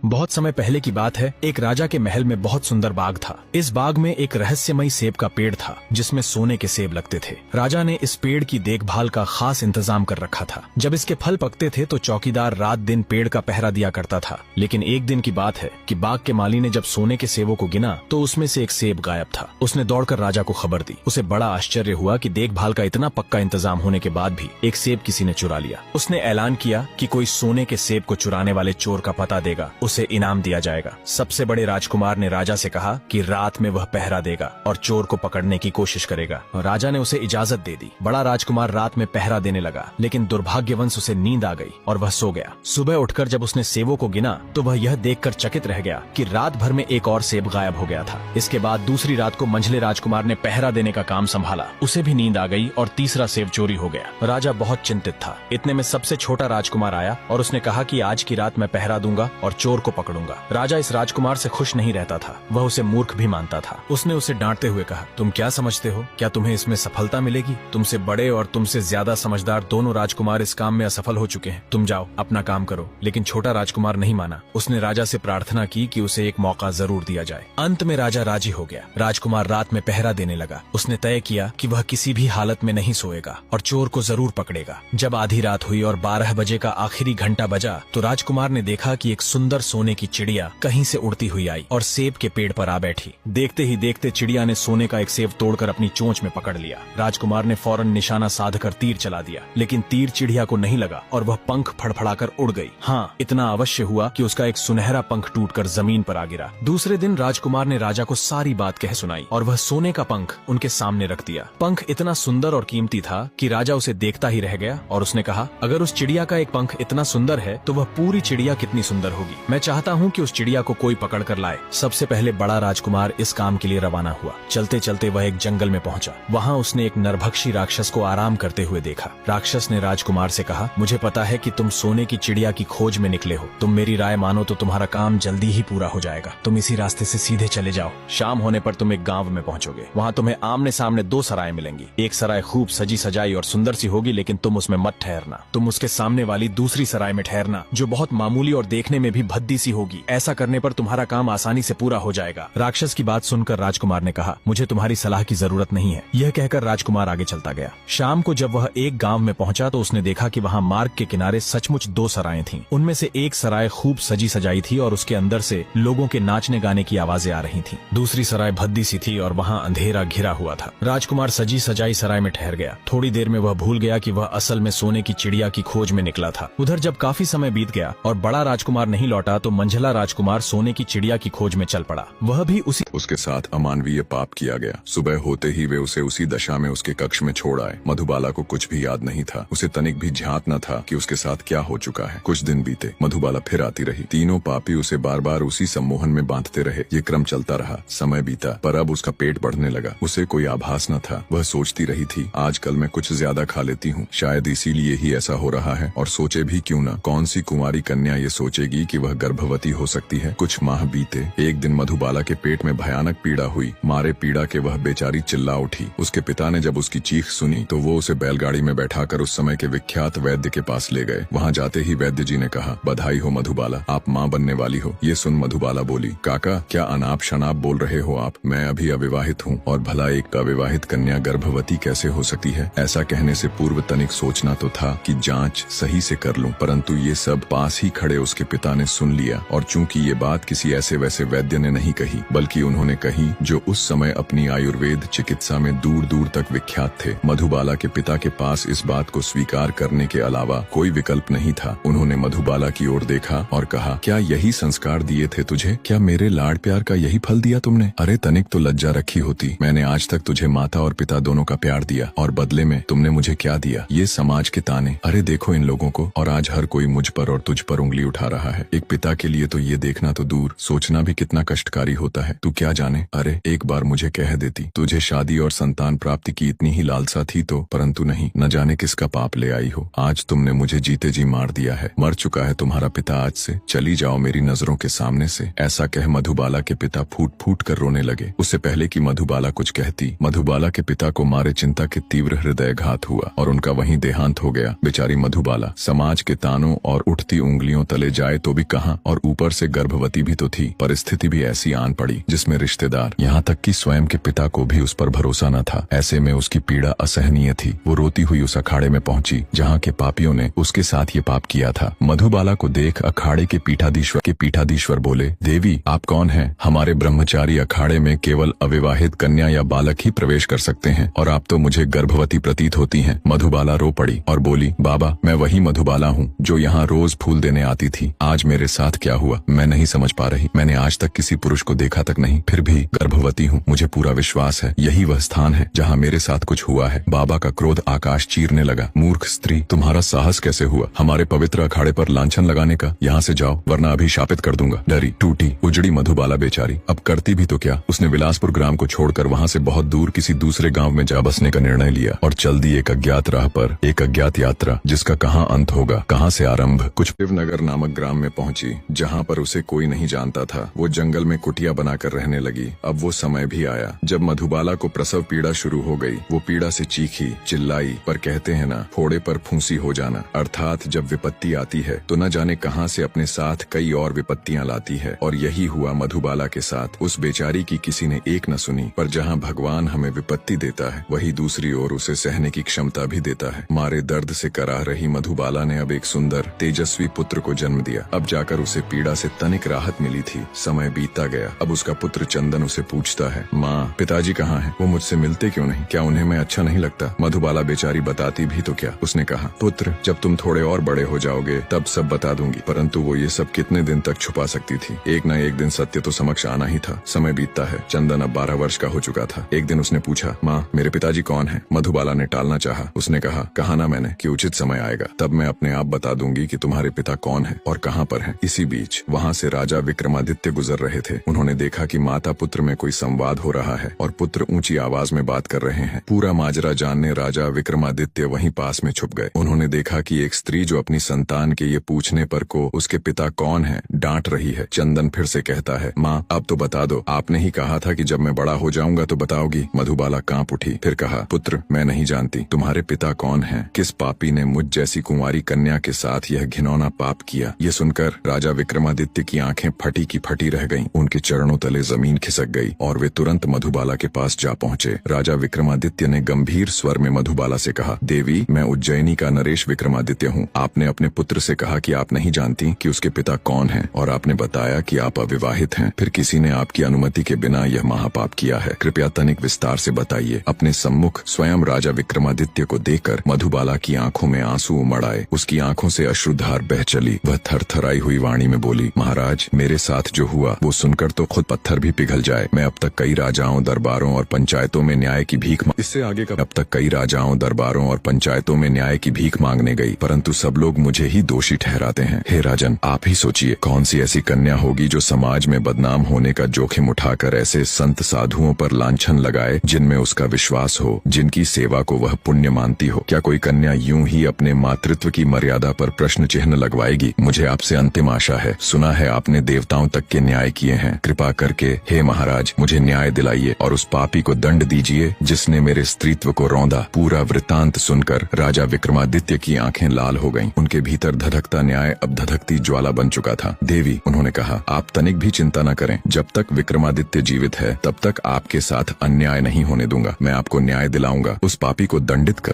बहुत समय पहले की बात है। एक राजा के महल में बहुत सुंदर बाग था। इस बाग में एक रहस्यमयी सेब का पेड़ था जिसमें सोने के सेब लगते थे। राजा ने इस पेड़ की देखभाल का खास इंतजाम कर रखा था। जब इसके फल पकते थे तो चौकीदार रात दिन पेड़ का पहरा दिया करता था। लेकिन एक दिन की बात है कि बाग के माली ने जब सोने के सेबों को गिना तो उसमें से एक सेब गायब था। उसने दौड़कर राजा को खबर दी। उसे बड़ा आश्चर्य हुआ कि देखभाल का इतना पक्का इंतजाम होने के बाद भी एक सेब किसी ने चुरा लिया। उसने ऐलान किया कि कोई सोने के सेब को चुराने वाले चोर का पता देगा, उसे इनाम दिया जाएगा। सबसे बड़े राजकुमार ने राजा से कहा कि रात में वह पहरा देगा और चोर को पकड़ने की कोशिश करेगा। राजा ने उसे इजाजत दे दी। बड़ा राजकुमार रात में पहरा देने लगा, लेकिन दुर्भाग्यवंश उसे नींद आ गई और वह सो गया। सुबह उठकर जब उसने सेबों को गिना तो वह यह देखकर चकित रह गया कि रात भर में एक और सेब गायब हो गया था। इसके बाद दूसरी रात को मंझले राजकुमार ने पहरा देने का काम संभाला। उसे भी नींद आ गई और तीसरा सेब चोरी हो गया। राजा बहुत चिंतित था। इतने में सबसे छोटा राजकुमार आया और उसने कहा कि आज की रात मैं पहरा दूंगा और चोर को पकड़ूंगा। राजा इस राजकुमार से खुश नहीं रहता था। वह उसे मूर्ख भी मानता था। उसने उसे डांटते हुए कहा, तुम क्या समझते हो? क्या तुम्हें इसमें सफलता मिलेगी? तुमसे बड़े और तुमसे ज्यादा समझदार दोनों राजकुमार इस काम में असफल हो चुके हैं। तुम जाओ अपना काम करो। लेकिन छोटा राजकुमार नहीं माना। उसने राजा से प्रार्थना की कि उसे एक मौका जरूर दिया जाए। अंत में राजा राजी हो गया। राजकुमार रात में पहरा देने लगा। उसने तय किया कि वह किसी भी हालत में नहीं सोएगा और चोर को जरूर पकड़ेगा। जब आधी रात हुई और 12 बजे का आखिरी घंटा बजा तो राजकुमार ने देखा कि एक सुंदर सोने की चिड़िया कहीं से उड़ती हुई आई और सेब के पेड़ पर आ बैठी। देखते ही देखते चिड़िया ने सोने का एक सेब तोड़कर अपनी चोंच में पकड़ लिया। राजकुमार ने फौरन निशाना साधकर तीर चला दिया, लेकिन तीर चिड़िया को नहीं लगा और वह पंख फड़फड़ाकर उड़ गई। हाँ, इतना अवश्य हुआ कि उसका एक सुनहरा पंख टूटकर जमीन पर आ गिरा। दूसरे दिन राजकुमार ने राजा को सारी बात कह सुनाई और वह सोने का पंख उनके सामने रख दिया। पंख इतना सुंदर और कीमती था कि राजा उसे देखता ही रह गया और उसने कहा, अगर उस चिड़िया का एक पंख इतना सुंदर है तो वह पूरी चिड़िया कितनी सुंदर होगी। मैं चाहता हूँ कि उस चिड़िया को कोई पकड़ कर लाए। सबसे पहले बड़ा राजकुमार इस काम के लिए रवाना हुआ। चलते चलते वह एक जंगल में पहुंचा। वहाँ उसने एक नरभक्षी राक्षस को आराम करते हुए देखा। राक्षस ने राजकुमार से कहा, मुझे पता है कि तुम सोने की चिड़िया की खोज में निकले हो। तुम मेरी राय मानो तो तुम्हारा काम जल्दी ही पूरा हो जाएगा। तुम इसी रास्ते से सीधे चले जाओ। शाम होने पर तुम एक गाँव में पहुँचोगे। वहाँ तुम्हें आमने सामने 2 सराय मिलेंगी। एक सराय खूब सजी सजाई और सुंदर सी होगी, लेकिन तुम उसमें मत ठहरना। तुम उसके सामने वाली दूसरी सराय में ठहरना जो बहुत मामूली और देखने में भी भद्दी सी होगी। ऐसा करने पर तुम्हारा काम आसानी से पूरा हो जाएगा। राक्षस की बात सुनकर राजकुमार ने कहा, मुझे तुम्हारी सलाह की जरूरत नहीं है। यह कहकर राजकुमार आगे चलता गया। शाम को जब वह एक गांव में पहुंचा तो उसने देखा कि वहां मार्ग के किनारे सचमुच 2 सरायें थीं। उनमें से एक सराय खूब सजी सजाई थी और उसके अंदर से लोगों के नाचने गाने की आवाजें आ रही थीं। दूसरी सराय भद्दी सी थी और वहां अंधेरा घिरा हुआ था। राजकुमार सजी सजाई सराय में ठहर गया। थोड़ी देर में वह भूल गया कि वह असल में सोने की चिड़िया की खोज में निकला था। उधर जब काफी समय बीत गया और बड़ा राजकुमार नहीं लौटा तो मंझला राजकुमार सोने की चिड़िया की खोज में चल पड़ा। वह भी उसके साथ अमानवीय पाप किया गया। सुबह होते ही वे उसे उसी दशा में उसके कक्ष में छोड़ आए। मधुबाला को कुछ भी याद नहीं था। उसे तनिक भी झांक न था कि उसके साथ क्या हो चुका है। कुछ दिन बीते। मधुबाला फिर आती रही। तीनों पापी उसे बार बार उसी सम्मोहन में बांधते रहे। ये क्रम चलता रहा। समय बीता, पर अब उसका पेट बढ़ने लगा। उसे कोई आभास न था। वह सोचती रही थी, आजकल मैं कुछ ज्यादा खा लेती हूँ, शायद इसीलिए ही ऐसा हो रहा है। और सोचे भी क्यों न, कौन सी कुंवारी कन्या ये सोचेगी कि वह गर्भवती हो सकती है। कुछ माह बीते। एक दिन मधुबाला के पेट में भयानक पीड़ा हुई। मारे पीड़ा के वह बेचारी चिल्ला उठी। उसके पिता ने जब उसकी चीख सुनी तो वो उसे बैलगाड़ी में बैठाकर उस समय के विख्यात वैद्य के पास ले गए। वहाँ जाते ही वैद्य जी ने कहा, बधाई हो मधुबाला, आप माँ बनने वाली हो। ये सुन मधुबाला बोली, काका क्या अनाप शनाप बोल रहे हो आप? मैं अभी अविवाहित हूँ और भला एक अविवाहित कन्या गर्भवती कैसे हो सकती है? ऐसा कहने से पूर्व तनिक सोचना तो था कि जांच सही से कर लूं, परंतु ये सब पास ही खड़े उसके पिता ने सुन लिया। और चूंकि ये बात किसी ऐसे वैसे वैद्य ने नहीं कही, बल्कि उन्होंने कही जो उस समय अपनी आयुर्वेद चिकित्सा में दूर दूर तक विख्यात थे। मधुबाला के पिता के पास इस बात को स्वीकार करने के अलावा कोई विकल्प नहीं था। उन्होंने मधुबाला की ओर देखा और कहा, क्या यही संस्कार दिए थे तुझे? क्या मेरे लाड प्यार का यही फल दिया तुमने? अरे तनिक तो लज्जा रखी होती। मैंने आज तक तुझे माता और पिता दोनों का प्यार दिया और बदले में तुमने मुझे क्या दिया? ये समाज के ताने। अरे देखो इन लोगों को, और आज हर कोई मुझ पर और तुझ पर उंगली उठा रहा है। एक पिता के लिए तो ये देखना तो दूर, सोचना भी कितना कष्टकारी होता है। तू क्या जाने। अरे एक बार मुझे कह देती, तुझे शादी और संतान प्राप्ति की इतनी ही लालसा थी तो, परंतु नहीं, न जाने किसका पाप ले आई हो। आज तुमने मुझे जीते जी मार दिया है। मर चुका है तुम्हारा पिता आज से, चली जाओ मेरी नजरों के सामने से। ऐसा कह मधुबाला के पिता फूट फूट कर रोने लगे। उससे पहले कि मधुबाला कुछ कहती, मधुबाला के पिता को मारे चिंता के तीव्र हृदयघात हुआ और उनका वहीं देहांत हो गया। बेचारी मधुबाला समाज के तानों और उठती उंगलियों तले जाए तो भी कहां, था और ऊपर से गर्भवती भी तो थी। परिस्थिति भी ऐसी आन पड़ी जिसमें रिश्तेदार, यहाँ तक कि स्वयं के पिता को भी उस पर भरोसा न था। ऐसे में उसकी पीड़ा असहनीय थी। वो रोती हुई उस अखाड़े में पहुंची जहाँ के पापियों ने उसके साथ ये पाप किया था। मधुबाला को देख अखाड़े के पीठाधीश्वर बोले, देवी आप कौन हैं? हमारे ब्रह्मचारी अखाड़े में केवल अविवाहित कन्या या बालक ही प्रवेश कर सकते हैं और आप तो मुझे गर्भवती प्रतीत होती हैं। मधुबाला रो पड़ी और बोली, बाबा मैं वही मधुबाला हूँ जो यहाँ रोज फूल देने आती थी। आज मेरे साथ क्या हुआ मैं नहीं समझ पा रही। मैंने आज तक किसी पुरुष को देखा तक नहीं, फिर भी गर्भवती हूँ। मुझे पूरा विश्वास है यही वह स्थान है जहाँ मेरे साथ कुछ हुआ है। बाबा का क्रोध आकाश चीरने लगा। मूर्ख स्त्री, तुम्हारा साहस कैसे हुआ हमारे पवित्र अखाड़े पर लांछन लगाने का? यहाँ से जाओ वरना अभिशापित कर दूंगा। डरी टूटी उजड़ी मधुबाला बेचारी अब करती भी तो क्या। उसने विलासपुर ग्राम को छोड़कर वहाँ से बहुत दूर किसी दूसरे गांव में जा बसने का निर्णय लिया और चल दी एक अज्ञात राह पर, एक अज्ञात यात्रा जिसका कहाँ अंत होगा, कहाँ से आरंभ। कुछ शिवनगर नामक ग्राम में पहुंची जहाँ पर उसे कोई नहीं जानता था। वो जंगल में कुटिया बनाकर रहने लगी। अब वो समय भी आया जब मधुबाला को प्रसव पीड़ा शुरू हो गई। वो पीड़ा से चीखी चिल्लाई, पर कहते हैं ना फोड़े पर फूंसी हो जाना, अर्थात जब विपत्ति आती है तो न जाने कहां से अपने साथ कई और विपत्तियां लाती है। और यही हुआ मधुबाला के साथ। उस बेचारी की किसी ने एक न सुनी। पर जहां भगवान हमें विपत्ति देता है वही दूसरी ओर उसे सहने की क्षमता भी देता है। मारे दर्द से कराह रही मधुबाला ने अब एक सुंदर तेजस्वी पुत्र को जन्म दिया। अब जाकर उसे पीड़ा से तनिक राहत मिली थी। समय बीतता गया। अब उसका पुत्र चंदन उसे पूछता है, माँ पिताजी कहाँ हैं? वो मुझसे मिलते क्यों नहीं? क्या उन्हें मैं अच्छा नहीं लगता? मधुबाला बेचारी बताती भी तो क्या। उसने कहा, पुत्र जब तुम थोड़े और बड़े हो जाओगे तब सब बता दूंगी। परंतु वो ये सब कितने दिन तक छुपा सकती थी। एक न एक दिन सत्य तो समक्ष आना ही था। समय बीतता है। चंदन अब 12 वर्ष का हो चुका था। एक दिन उसने पूछा, माँ मेरे पिताजी कौन है? मधुबाला ने टालना चाहा। उसने कहा, कहा ना मैंने कि उचित समय आएगा तब मैं अपने आप बता दूंगी कि तुम्हारे पिता कौन है और कहाँ पर है। इसी बीच वहाँ से राजा विक्रमादित्य गुजर रहे थे। उन्होंने देखा कि माता पुत्र में कोई संवाद हो रहा है और पुत्र ऊंची आवाज में बात कर रहे हैं। पूरा माजरा जानने राजा विक्रमादित्य वहीं पास में छुप गए। उन्होंने देखा कि एक स्त्री जो अपनी संतान के ये पूछने पर को उसके पिता कौन है डांट रही है। चंदन फिर से कहता है, माँ अब तो बता दो, आपने ही कहा था कि जब मैं बड़ा हो जाऊंगा तो बताओगी। मधुबाला कांप उठी। फिर कहा, पुत्र मैं नहीं जानती तुम्हारे पिता कौन है। किस पापी ने मुझ जैसी कुंवारी कन्या के साथ यह घिनौना पाप किया। ये सुनकर राजा विक्रमादित्य की आंखें फटी की फटी रह गईं। उनके चरणों तले जमीन खिसक गई और वे तुरंत मधुबाला के पास जा पहुंचे। राजा विक्रमादित्य ने गंभीर स्वर में मधुबाला से कहा, देवी मैं उज्जैनी का नरेश विक्रमादित्य हूँ। आपने अपने पुत्र से कहा कि आप नहीं जानती कि उसके पिता कौन है और आपने बताया कि आप अविवाहित हैं। फिर किसी ने आपकी अनुमति के बिना यह महापाप किया है। कृपया तनिक विस्तार से बताइए। अपने सम्मुख स्वयं राजा विक्रमादित्य को देखकर मधुबाला की आंखों में आंसू उमड़ आए। उसकी आंखों से अश्रुधार बह चली। वह थरथराई हुई वाणी में बोली, महाराज मेरे साथ जो हुआ वो सुनकर तो खुद पत्थर भी पिघल जाए। मैं अब तक कई राजाओं दरबारों और पंचायतों में न्याय की भीख इससे आगे का अब तक कई राजाओं दरबारों और पंचायतों में न्याय की भीख मांगने गई, परंतु सब लोग मुझे ही दोषी ठहराते हैं। हे राजन आप ही सोचिए, कौन सी ऐसी कन्या होगी जो समाज में बदनाम होने का जोखिम उठाकर ऐसे संत साधुओं पर लांछन लगाए जिनमें उसका विश्वास हो, जिनकी सेवा को वह पुण्य मानती हो। क्या कोई कन्या यूं ही अपने मातृत्व की मर्यादा पर प्रश्न चिन्ह लगवाएगी? मुझे आपसे अंतिम आशा है। सुना है आपने देवताओं तक के न्याय किए हैं। कृपा करके हे महाराज मुझे न्याय दिलाइए और उस पापी को दंड दीजिए जिसने मेरे स्त्रीत्व को रौंदा। पूरा वृतांत सुनकर राजा विक्रमादित्य की आंखें लाल हो गईं। उनके भीतर धधकता न्याय अब धधकती ज्वाला बन चुका था। देवी उन्होंने कहा, आप तनिक भी चिंता न करें। जब तक विक्रमादित्य जीवित है तब तक आपके साथ अन्याय नहीं होने दूंगा। मैं आपको न्याय दिलाऊंगा। उस पापी को दंडित कर